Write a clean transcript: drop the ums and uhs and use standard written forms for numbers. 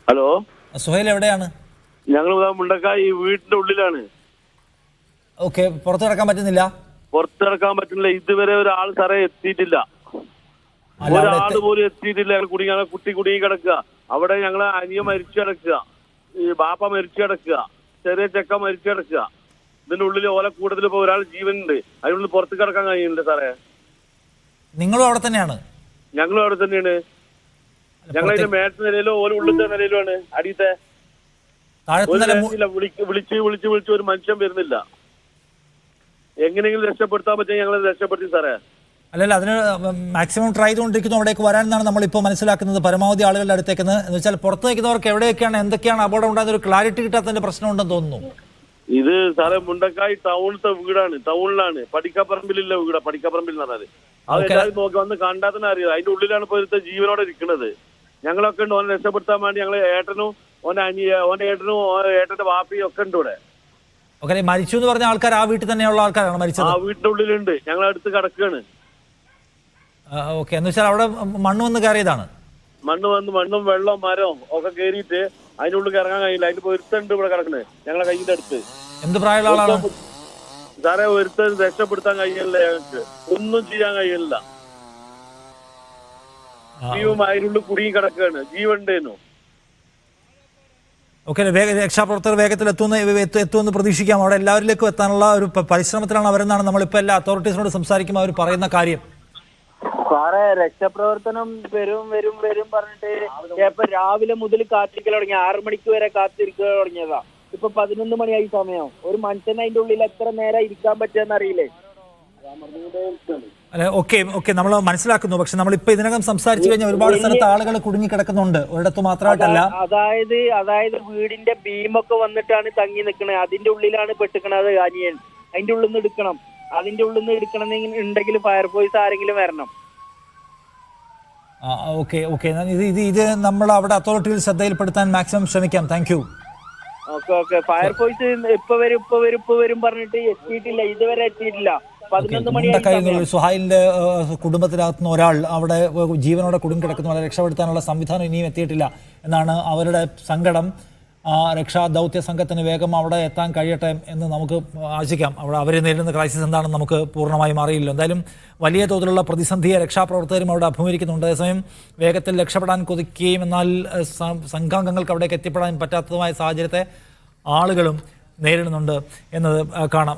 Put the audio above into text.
Hello, Suhail എവിടെയാണ്? ഞങ്ങൾ മുണ്ടക്കായി വീടിന്റെ ഉള്ളിലാണ്. ഓക്കെ, പുറത്തു കിടക്കാൻ പറ്റുന്നില്ല? പുറത്തിറക്കാൻ പറ്റുന്നില്ല. ഇതുവരെ ഒരാൾ സാറേ എത്തിയിട്ടില്ല. ഒരാൾ പോലും എത്തിയിട്ടില്ല. കുട്ടി കുടുങ്ങി കിടക്കുക. അവിടെ ഞങ്ങളെ അനിയ മരിച്ചു കിടക്കുക, ഈ ബാപ്പ മരിച്ചു കിടക്കുക, ചെറിയ ചെക്ക മരിച്ചു കിടക്കുക. ഇതിന്റെ ഉള്ളിൽ ഓല കൂടുതൽ ഇപ്പൊ ഒരാൾ ജീവനുണ്ട്. അതിനുള്ളിൽ പുറത്ത് കിടക്കാൻ കഴിയുന്നില്ല സാറേ. നിങ്ങളും അവിടെ തന്നെയാണ്? ഞങ്ങളും അവിടെ തന്നെയാണ്. ഞങ്ങളതിന്റെ മേട്ട നിലയിലോ ഓല ഉള്ളിലത്തെ നിലയിലോ ആണ്. അടിയത്തെ വിളിച്ച് ഒരു മനുഷ്യൻ വരുന്നില്ല. എങ്ങനെയെങ്കിലും രക്ഷപ്പെടുത്താൻ പറ്റിയ ഞങ്ങൾ രക്ഷപ്പെടുത്തി സാറേ. അല്ലല്ല, അതിന് മാക്സിമം ട്രൈ ചെയ്തുകൊണ്ടിരിക്കുന്നു അവിടേക്ക് വരാനെന്നാണ് നമ്മളിപ്പോൾ മനസ്സിലാക്കുന്നത്. പരമാവധി ആളുകളുടെ അടുത്തേക്ക് എന്ന് വെച്ചാൽ പുറത്ത് നിൽക്കുന്നവർക്ക് എവിടെയൊക്കെയാണ് എന്തൊക്കെയാണ് അപകടം ഉണ്ടാകുന്ന ഒരു ക്ലാരിറ്റി കിട്ടാത്തതിന്റെ പ്രശ്നമുണ്ടെന്ന് തോന്നുന്നു. ഇത് സാറേ മുണ്ടക്കായി ടൗണിലത്തെ വീടാണ്. ടൗണിലാണ്, പടിക്കപ്പറമ്പിലുള്ള വീടാ. പടിക്കപ്പറമ്പിൽ എന്ന് പറഞ്ഞാല് അത് എല്ലാവരും നോക്കി വന്ന് കണ്ടാൽ തന്നെ അറിയാം. അതിന്റെ ഉള്ളിലാണ് ഇപ്പോൾ ഒരുത്ത ജീവനോടെ ഇരിക്കുന്നത്. ഞങ്ങളൊക്കെ ഉണ്ട് ഓനെ രക്ഷപ്പെടുത്താൻ വേണ്ടി. ഞങ്ങൾ ഏട്ടനും ഓന്റെ ഏട്ടനും ഏട്ടന്റെ വാപ്പിയും ഒക്കെ ഉണ്ട് ഇവിടെ. ഓക്കെ, മരിച്ചു എന്ന് പറഞ്ഞ ആൾക്കാർ ആ വീട്ടിൽ തന്നെയുള്ള ആൾക്കാരാണ് മരിച്ചത്? ആ വീട്ടിന്റെ ഉള്ളിലുണ്ട്. ഞങ്ങൾ അടുത്ത് കിടക്കുകയാണ്. ഓക്കെ, എന്ന് വെച്ചാൽ അവിടെ മണ്ണ് വന്ന് കയറിയതാണ്? മണ്ണും വെള്ളവും മരവും ഒക്കെ കയറിയിട്ട് അതിന്റെ ഉള്ളിൽ ഇറങ്ങാൻ കഴിയില്ല. അതിന്റെ ഒരുത്തുണ്ട് ഇവിടെ കിടക്കുന്നത് ഞങ്ങളെ കയ്യിന്റെ അടുത്ത്. എന്ത് പ്രായമുള്ള ആളാണ് സാറേ? ഒരുത്തൻ രക്ഷപ്പെടുത്താൻ കഴിയില്ല. ഞങ്ങൾക്ക് ഒന്നും ചെയ്യാൻ കഴിയില്ല. ജീവൻ അതിനുള്ളിൽ കുടുങ്ങി കിടക്കുകയാണ്. ജീവണ്ടേനു. ഓക്കെ, രക്ഷാപ്രവർത്തകർ വേഗത്തിൽ എത്തുമെന്ന് പ്രതീക്ഷിക്കാം. അവിടെ എല്ലാവരിലേക്കും എത്താനുള്ള ഒരു പരിശ്രമത്തിലാണ് അവരെന്നാണ് നമ്മളിപ്പോൾ എല്ലാ അതോറിറ്റീസിനോട് സംസാരിക്കുമ്പോൾ അവർ പറയുന്ന കാര്യം. സാറേ, രക്ഷാപ്രവർത്തനം വരും പറഞ്ഞിട്ട് ഇപ്പൊ രാവിലെ മുതൽ കാത്തിരിക്കൽ തുടങ്ങി. 6 മണിക്ക് വരെ കാത്തിരിക്കുക തുടങ്ങിയതാ. ഇപ്പൊ 11 മണിയായി സമയം. ഒരു മനുഷ്യൻ അതിന്റെ ഉള്ളിൽ എത്ര നേരം ഇരിക്കാൻ പറ്റുമെന്ന് അറിയില്ലേ? അല്ലെ, ഓക്കെ നമ്മൾ മനസ്സിലാക്കുന്നു. പക്ഷെ നമ്മളിപ്പോ ഇതിനകം സംസാരിച്ചു കഴിഞ്ഞാൽ ഒരുപാട് സ്ഥലത്ത് ആളുകൾ കുടുങ്ങി കിടക്കുന്നുണ്ട്, ഒരിടത്ത് മാത്രമായിട്ടല്ല. അതായത് വീടിന്റെ ബീമൊക്കെ വന്നിട്ടാണ് തങ്ങി നിൽക്കണത്. അതിന്റെ ഉള്ളിലാണ് പെട്ടിക്കണത് അനിയൻ. അതിന്റെ ഉള്ളിൽ നിന്ന് എടുക്കണം. അതിന്റെ ഉള്ളിൽ നിന്ന് എടുക്കണമെന്നുണ്ടെങ്കിൽ ഫയർഫോഴ്സ് ആരെങ്കിലും വരണം. ഓക്കെ, ഇത് നമ്മൾ അവിടെ അതോറിറ്റിയിൽ ശ്രദ്ധയിൽപ്പെടുത്താൻ മാക്സിമം ശ്രമിക്കാം. Thank you. ഓക്കെ, ഫയർഫോഴ്സ് ഇപ്പൊ വരും പറഞ്ഞിട്ട് എത്തിയിട്ടില്ല, ഇതുവരെ എത്തിയിട്ടില്ല. 11 മണിയായി. സുഹൈലിന്റെ കുടുംബത്തിനകത്തുനിന്ന് ഒരാൾ അവിടെ ജീവനോടെ കുടുങ്ങി കിടക്കുന്ന പോലെ രക്ഷപ്പെടുത്താനുള്ള സംവിധാനം ഇനിയും എത്തിയിട്ടില്ല എന്നാണ് അവരുടെ സങ്കടം. രക്ഷാ ദൗത്യ സംഘത്തിന് വേഗം അവിടെ എത്താൻ കഴിയട്ടെ എന്ന് നമുക്ക് ആശിക്കാം. അവിടെ അവർ നേരിടുന്ന ക്രൈസിസ് എന്താണെന്ന് നമുക്ക് പൂർണ്ണമായും അറിയില്ല. എന്തായാലും വലിയ തോതിലുള്ള പ്രതിസന്ധിയെ രക്ഷാപ്രവർത്തകരും അവിടെ അഭിമുഖീകരിക്കുന്നുണ്ട്. അതേസമയം വേഗത്തിൽ രക്ഷപ്പെടാൻ കൊതിക്കുകയും എന്നാൽ സംഘാംഗങ്ങൾക്ക് അവിടേക്ക് എത്തിപ്പെടാൻ പറ്റാത്തതുമായ സാഹചര്യത്തെ ആളുകളും നേരിടുന്നുണ്ട് എന്നത് കാണാം.